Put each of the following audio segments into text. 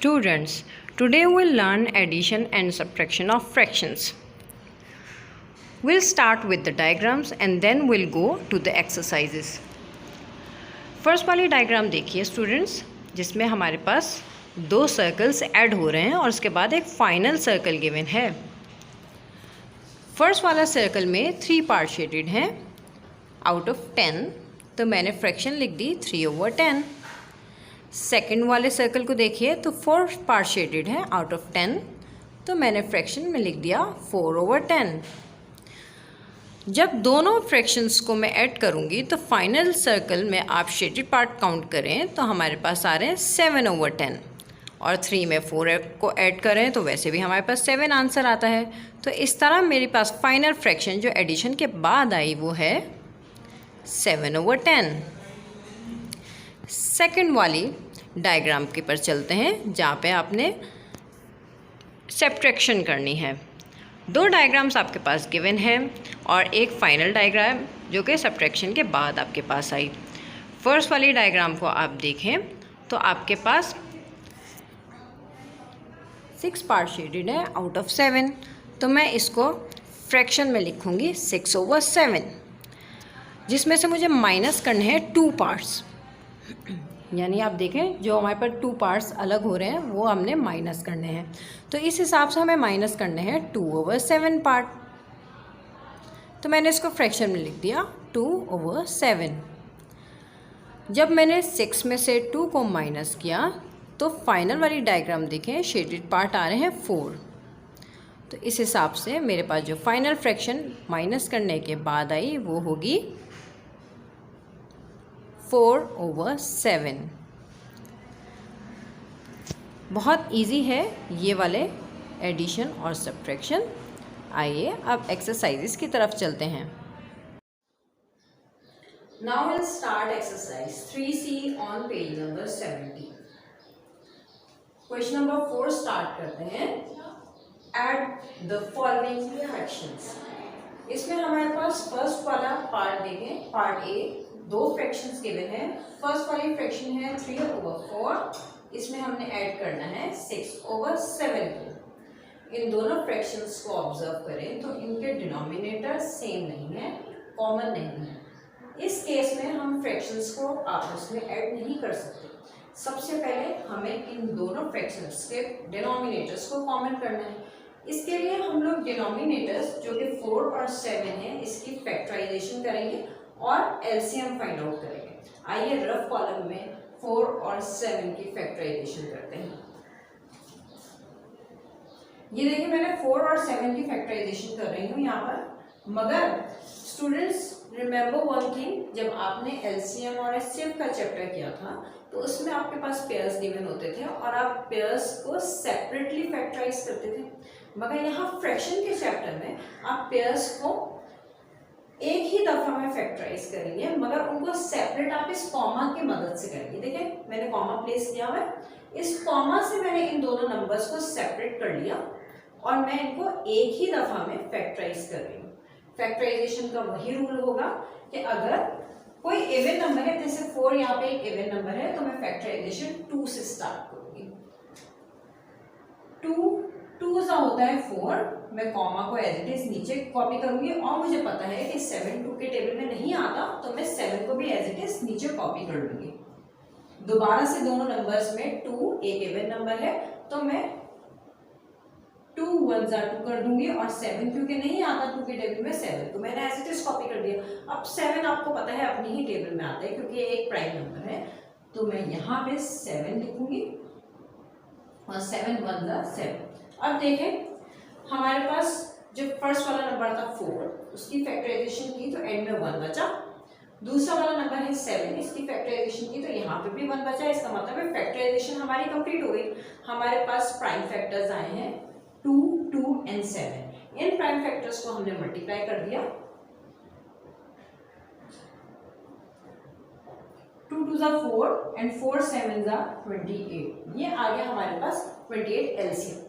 Students, today we'll learn addition and subtraction of fractions. We'll start with the diagrams and then we'll go to the exercises. First वाली diagram देखिए students, जिसमें हमारे पास दो circles add हो रहे हैं और उसके बाद एक फाइनल सर्कल गिवन है। फर्स्ट वाला सर्कल में 3 पार्ट शेडेड हैं आउट ऑफ 10, तो मैंने फ्रैक्शन लिख दी 3/10। सेकंड वाले सर्कल को देखिए तो 4 पार्ट शेडेड है आउट ऑफ 10, तो मैंने फ्रैक्शन में लिख दिया 4/10। जब दोनों फ्रैक्शंस को मैं ऐड करूंगी तो फाइनल सर्कल में आप शेडेड पार्ट काउंट करें तो हमारे पास आ रहे हैं 7/10, और 3 में 4 को ऐड करें तो वैसे भी हमारे पास 7 आंसर आता है। तो इस तरह मेरे पास फाइनल फ्रैक्शन जो एडिशन के बाद आई वो है 7/10। सेकंड वाली डायग्राम के पर चलते हैं जहाँ पे आपने सब्ट्रैक्शन करनी है। दो डायग्राम्स आपके पास गिवन है और एक फाइनल डायग्राम जो कि सब्ट्रैक्शन के बाद आपके पास आई। फर्स्ट वाली डायग्राम को आप देखें तो आपके पास 6 पार्ट शेडेड है आउट ऑफ 7, तो मैं इसको फ्रैक्शन में लिखूंगी 6/7, जिसमें से मुझे माइनस करने हैं 2 पार्ट्स। यानी आप देखें जो हमारे पर 2 पार्ट्स अलग हो रहे हैं वो हमने माइनस करने हैं, तो इस हिसाब से हमें माइनस करने हैं 2/7 पार्ट। तो मैंने इसको फ्रैक्शन में लिख दिया 2/7। जब मैंने 6 में से 2 को माइनस किया तो फाइनल वाली डायग्राम देखें, शेडेड पार्ट आ रहे हैं 4, तो इस हिसाब से मेरे पास जो फाइनल फ्रैक्शन माइनस करने के बाद आई वो होगी 4/7। बहुत इजी है ये वाले एडिशन और सब्ट्रैक्शन। आइए अब एक्सरसाइजेस की तरफ चलते हैं। Now will start exercise 3C on page number 70। Question number 4 start करते हैं। Add the following fractions. इसमें हमारे पास फर्स्ट वाला पार्ट देखें, पार्ट ए, 2 फ्रैक्शंस गिवन है। फर्स्ट वाली फ्रैक्शन है 3/4, इसमें हमने ऐड करना है 6/7 को। इन दोनों फ्रैक्शंस को ऑब्जर्व करें तो इनके डिनोमिनेटर सेम नहीं है, कॉमन नहीं है। इस केस में हम फ्रैक्शंस को आपस में ऐड नहीं कर सकते। सबसे पहले हमें इन दोनों फ्रैक्शंस के डिनोमिनेटर्स को कॉमन करना है। इसके लिए हम लोग डिनोमिनेटर्स जो कि 4 और 7 है इसकी फैक्टराइजेशन करेंगे और एलसीएम फाइंड आउट करेंगे। आइए रफ कॉलम में 4 और 7 की फैक्टराइजेशन करते हैं। ये देखिए मैंने 4 और 7 की फैक्टराइजेशन कर रही हूँ यहाँ पर। मगर स्टूडेंट्स रिमेंबर वन थिंग, जब आपने एलसीएम और एचसीएफ का चैप्टर किया था तो उसमें आपके पास पेयर्स गिवन होते थे और आप पेयर्स को सेपरेटली फैक्टराइज करते थे। मगर यहाँ फ्रैक्शन के चैप्टर में आप पेयर्स को एक ही दफा में फैक्टराइज करेंगे, मगर उनको सेपरेट आप इस कॉमा की मदद से करेंगे। देखिए मैंने कॉमा प्लेस किया हुआ है, इस कॉमा से मैंने इन दोनों नंबर्स को सेपरेट कर लिया और मैं इनको एक ही दफा में फैक्टराइज कर रही हूँ। फैक्टराइजेशन का वही रूल होगा कि अगर कोई इवन नंबर है, जैसे 4 यहाँ पे एक इवन नंबर है, तो मैं फैक्टराइजेशन 2 से स्टार्ट करूंगी। 2 सा होता है 4, मैं कॉमा को एज इट इज नीचे कॉपी करूंगी और मुझे पता है कि 7 2 के टेबल में नहीं आता, तो मैं 7 को भी एज इट इज नीचे कॉपी कर लूंगी। दोबारा से दोनों नंबर्स में 2 एक इवन नंबर है, तो मैं 2 1 2 कर दूंगी और 7 क्योंकि नहीं आता 2 के टेबल में, 7 को मैंने एज इट इज कॉपी कर दिया। अब 7 आपको पता है अपनी ही टेबल में आता है क्योंकि ये एक प्राइम नंबर है, तो मैं यहाँ पे 7 लिखूंगी और 7 1 7। अब देखें हमारे पास जो फर्स्ट वाला नंबर था 4, उसकी फैक्टराइजेशन की तो एंड में 1 बचा। दूसरा वाला नंबर है 7, इसकी फैक्टराइजेशन की तो यहाँ पे भी 1 बचा। इसका मतलब है फैक्टराइजेशन हमारी कंप्लीट हो गई। हमारे पास प्राइम फैक्टर्स आए हैं 2 2 एंड 7। इन प्राइम फैक्टर्स को हमने मल्टीप्लाई कर दिया। 2 2 4 एंड 4 7 28। ये आ गया हमारे पास 28 एलसीएम।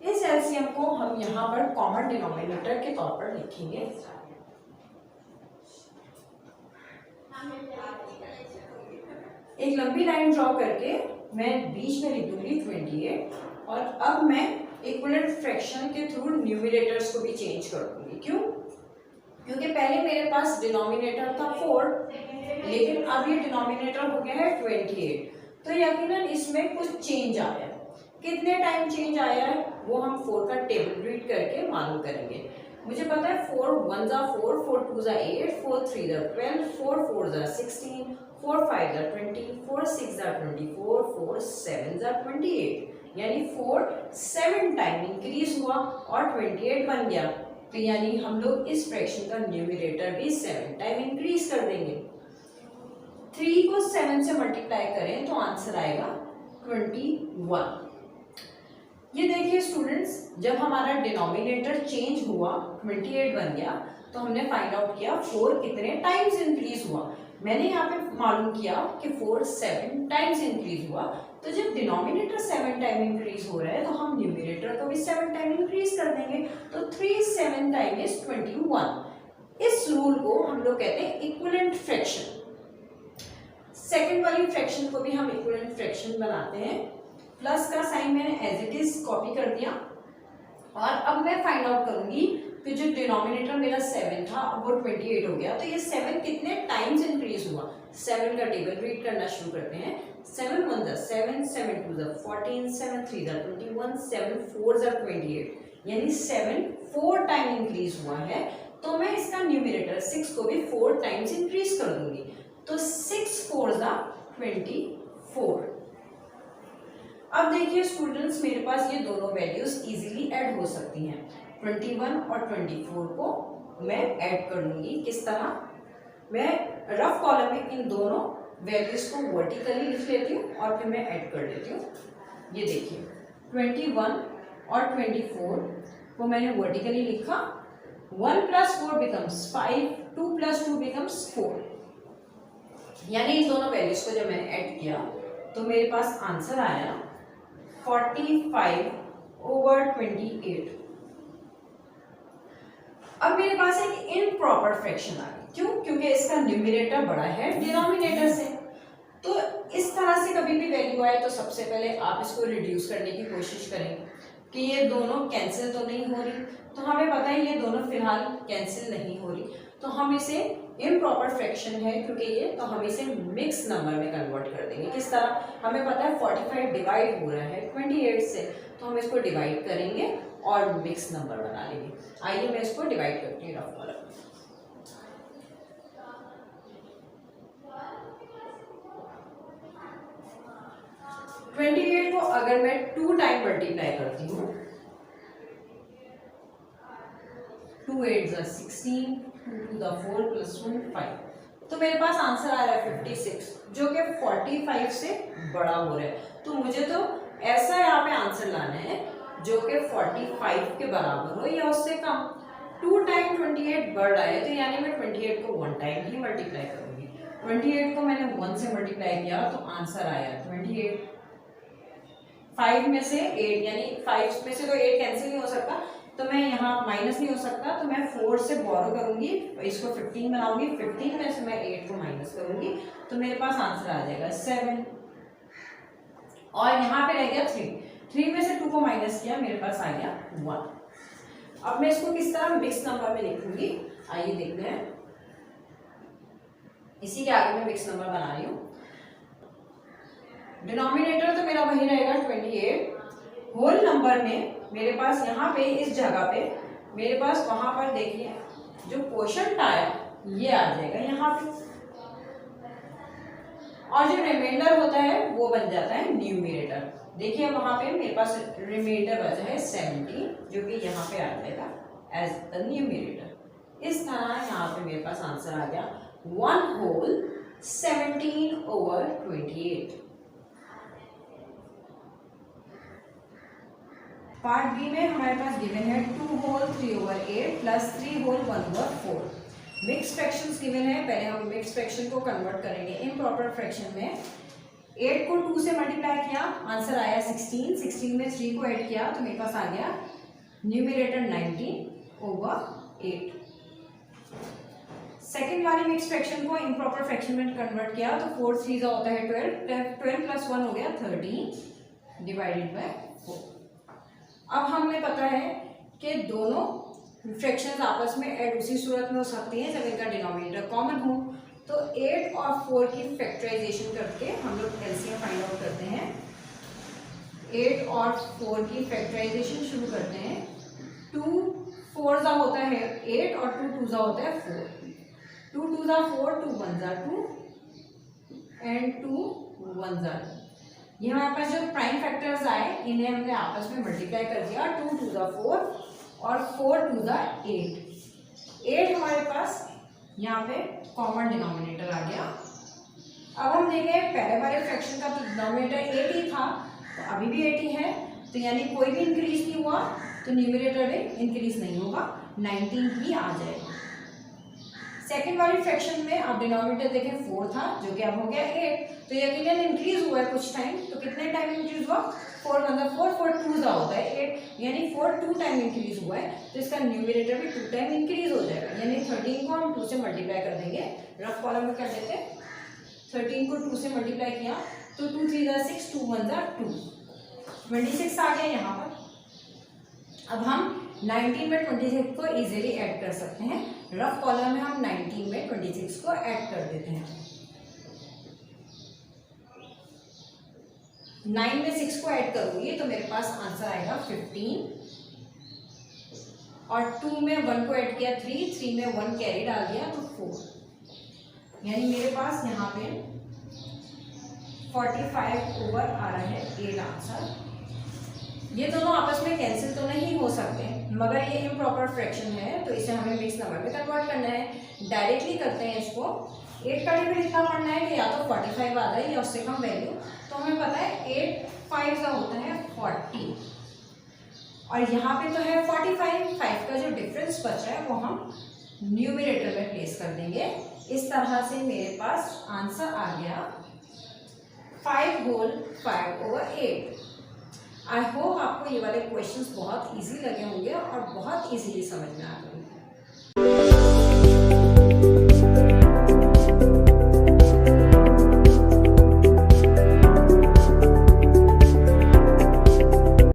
इस एलसीएम को हम यहाँ पर कॉमन डिनोमिनेटर के तौर पर लिखेंगे। एक लंबी लाइन ड्रॉ करके मैं बीच में लिख दूंगी 28 और अब मैं इक्विवेलेंट फ्रैक्शन के थ्रू न्यूमरेटर्स को भी चेंज कर दूंगी। क्यों? क्योंकि पहले मेरे पास डिनोमिनेटर था 4 लेकिन अब ये डिनोमिनेटर हो गया है 28, तो यकीनन इसमें कुछ चेंज आया है। कितने टाइम चेंज आया है वो हम 4 का टेबल रीड करके मालूम करेंगे। मुझे पता है 4 1 जा 4, 4 2 जा 8, 4 3 जा 12, 4 4 जा 16, 4 5 जा 20, 4 6 जा 24, 4 7 जा 28, यानी 4 7 टाइम इंक्रीज हुआ और 28 बन गया। तो यानी हम लोग इस फ्रैक्शन का न्यूमरेटर भी 7 टाइम इंक्रीज कर देंगे। 3 को 7 से मल्टीप्लाई करें तो आंसर आएगा 21। ये देखिए स्टूडेंट्स, जब हमारा डिनोमिनेटर चेंज हुआ 28 बन गया तो हमने फाइंड आउट किया 4 कितने टाइम्स इंक्रीज हुआ। मैंने यहाँ पे मालूम किया कि 4 7 टाइम्स इंक्रीज हुआ, तो जब डिनोमिनेटर 7 टाइम इंक्रीज हो रहा है तो हम न्यूमरेटर को भी 7 टाइम इंक्रीज कर देंगे। तो 3 7 टाइम इज 21। इस रूल को हम लोग कहते हैं इक्विवेलेंट फ्रैक्शन। सेकंड वाली फ्रैक्शन को भी हम इक्विवेलेंट फ्रैक्शन बनाते हैं। प्लस का साइन मैंने एज इट इज कॉपी कर दिया और अब मैं फाइंड आउट करूंगी कि जो डिनोमिनेटर मेरा 7 था अब वो 28 हो गया, तो ये 7 कितने टाइम्स इंक्रीज हुआ। 7 का टेबल रीड करना शुरू करते हैं। 7 1 जा 7, 7 2 जा 14, 7 3 जा 21, 7 4 जा 28, यानी 7 4 टाइम इंक्रीज हुआ है। तो मैं इसका न्यूमरेटर 6 को भी 4 टाइम्स इंक्रीज कर दूंगी, तो 6 4 जा 24। अब देखिए स्टूडेंट्स, मेरे पास ये दोनों वैल्यूज इजीली ऐड हो सकती हैं। 21 और 24 को मैं ऐड कर लूंगी। किस तरह? मैं रफ कॉलम में इन दोनों वैल्यूज को वर्टिकली लिख लेती हूँ और फिर मैं ऐड कर लेती हूँ। ये देखिए 21 और 24 को मैंने वर्टिकली लिखा। 1 + 4 becomes 5, 2 + 2 becomes 4, यानी इन दोनों वैल्यूज को जब मैंने ऐड किया तो मेरे पास आंसर आया 45/28। अब मेरे पास एक इम्प्रॉपर फ्रैक्शन आ गई। क्यों? क्योंकि इसका न्यूमरेटर बड़ा है डिनोमिनेटर से। तो इस तरह से कभी भी वैल्यू आए तो सबसे पहले आप इसको रिड्यूस करने की कोशिश करेंगे कि ये दोनों कैंसिल तो नहीं हो रही। तो हमें पता है ये दोनों फिलहाल कैंसिल नहीं हो रही, तो हम इसे इम्प्रॉपर फ्रैक्शन है क्योंकि ये, तो हम इसे मिक्स नंबर में कन्वर्ट कर देंगे। किस तरह? हमें पता है 45 डिवाइड हो रहा है 28 से, तो हम इसको डिवाइड करेंगे और मिक्स नंबर बना लेंगे। आइए मैं इसको डिवाइड करती हूँ रफ कॉलम। में 28 को अगर मैं 2 टाइम मल्टीप्लाई करती हूँ, 2 8 जा 16, 2 2 जा 4 + 1 5, तो मेरे पास आंसर आ रहा है 56, जो कि 45 से बड़ा हो रहा है। तो मुझे तो ऐसा यहाँ पे आंसर लाना है जो कि 45 के बराबर हो या उससे कम। 2 टाइम 28 बढ़ रहा है, तो यानी मैं 28 को 1 टाइम ही मल्टीप्लाई करूंगी। 28 को मैंने 1 से मल्टीप्लाई किया तो आंसर आया 28। 5 में से 8, यानी 5 में से तो 8 कैंसिल नहीं हो सकता, तो मैं यहाँ माइनस नहीं हो सकता, तो मैं 4 से बोरो करूंगी, इसको 15 बनाऊंगी। 15 में से मैं 8 को माइनस करूंगी तो मेरे पास आंसर आ जाएगा 7। और यहाँ पे रह गया 3 में से 2 को माइनस किया, मेरे पास आ गया 1। अब मैं इसको किस तरह मिक्स नंबर में लिखूंगी, आइए देखते हैं। इसी के आगे मैं मिक्स नंबर बना रही हूँ। डिनोमिनेटर तो मेरा वही रहेगा 28। होल नंबर में मेरे पास यहाँ पे इस जगह पे मेरे पास वहां पर देखिए जो क्वोशंट आया ये आ जाएगा यहाँ पे, और जो रिमाइंडर होता है वो बन जाता है न्यूमरेटर। देखिए वहां पे मेरे पास रिमाइंडर बचा है 70, जो कि यहाँ पे आ जाएगा एज अ न्यूमरेटर। इस तरह यहाँ पे मेरे पास आंसर आ गया 1 होल 17/28। पार्ट बी में हमारे पास गिवन है 2 whole 3/8 plus 3 whole 1/4। Mix fractions given है, पहले हम मिक्स फ्रैक्शन को कन्वर्ट करेंगे इम्प्रॉपर फ्रैक्शन में। 8 को 2 से मल्टीप्लाई किया, आंसर आया 16। 16 में 3 को ऐड किया तो मेरे पास आ गया न्यूमरेटर 19/8। सेकेंड वाली मिक्स फ्रैक्शन को इम्प्रॉपर फ्रैक्शन में कन्वर्ट किया तो 4 3 होता है 12 प्लस 1 हो गया 13 डिवाइडेड बाय 4। अब हमें पता है कि दोनों फ्रैक्शंस आपस में ऐड उसी सूरत में हो सकती हैं जब इनका डिनोमिनेटर कॉमन हो। तो 8 और 4 की फैक्टराइजेशन करके हम लोग एलसीएम फाइंड आउट करते हैं। 8 और 4 की फैक्टराइजेशन शुरू करते हैं। 2 4 जा होता है 8 और 2 2 जा होता है 4। 2 2 जा 4, 2 1 जा 2 एंड 2 1 जा 2। ये हमारे पास जो प्राइम फैक्टर्स आए इन्हें हमने आपस में मल्टीप्लाई कर दिया। 2 2 जा 4 और 4 2 जा 8। 8 हमारे पास यहाँ पे कॉमन डिनोमिनेटर आ गया। अब हम देखें पहले वाले फ्रैक्शन का तो डिनोमिनेटर 8 ही था, तो अभी भी 8 ही है, तो यानी कोई भी इंक्रीज नहीं हुआ, तो न्यूमरेटर में इंक्रीज नहीं होगा, 19 ही आ जाएगा। सेकेंड वाली फ्रैक्शन में अब डिनोमिनेटर देखें 4 था जो कि अब हो गया 8, तो यकीनन इंक्रीज हुआ है कुछ टाइम। तो कितने टाइम इंक्रीज हुआ? 4 मतलब 4 4 2 जा होता है 8, यानी 4 2 टाइम इंक्रीज हुआ है, तो इसका न्यूमरेटर भी 2 टाइम इंक्रीज हो जाएगा। यानी 13 को हम 2 से मल्टीप्लाई कर देंगे, रफ कॉलम में कर देते हैं। 13 को 2 से मल्टीप्लाई किया तो 2 3 जा 6, 2 1 जा 2, 26 आ गया यहाँ पर। अब हम 19 में 26 को इजीली ऐड कर सकते हैं। रफ कॉलम में हम 19 में 26 को ऐड कर देते हैं। 9 में 6 को ऐड करूंगी तो मेरे पास आंसर आएगा 15, और 2 में 1 को ऐड किया 3, 3 में 1 कैरी डाल दिया तो 4, यानी मेरे पास यहाँ पे 45 ओवर आ रहा है 8 आंसर। ये दोनों आपस में कैंसिल तो नहीं हो सकते, मगर ये इम्प्रॉपर फ्रैक्शन है तो इसे हमें मिक्स नंबर में कन्वर्ट करना है। डायरेक्टली करते हैं इसको। 8 का टेबल इतना पढ़ना है कि या तो 45 आ जाए या उससे कम वैल्यू। तो हमें पता है 8 5 का होता है 40, और यहाँ पे तो है 45, 5 का जो डिफरेंस बचा है वो हम न्यूमरेटर में प्लेस कर देंगे। इस तरह से मेरे पास आंसर आ गया 5 होल 5 ओवर 8। आई होप आपको ये वाले क्वेश्चंस बहुत इजी लगे होंगे और बहुत इजीली समझ में आ गए होंगे।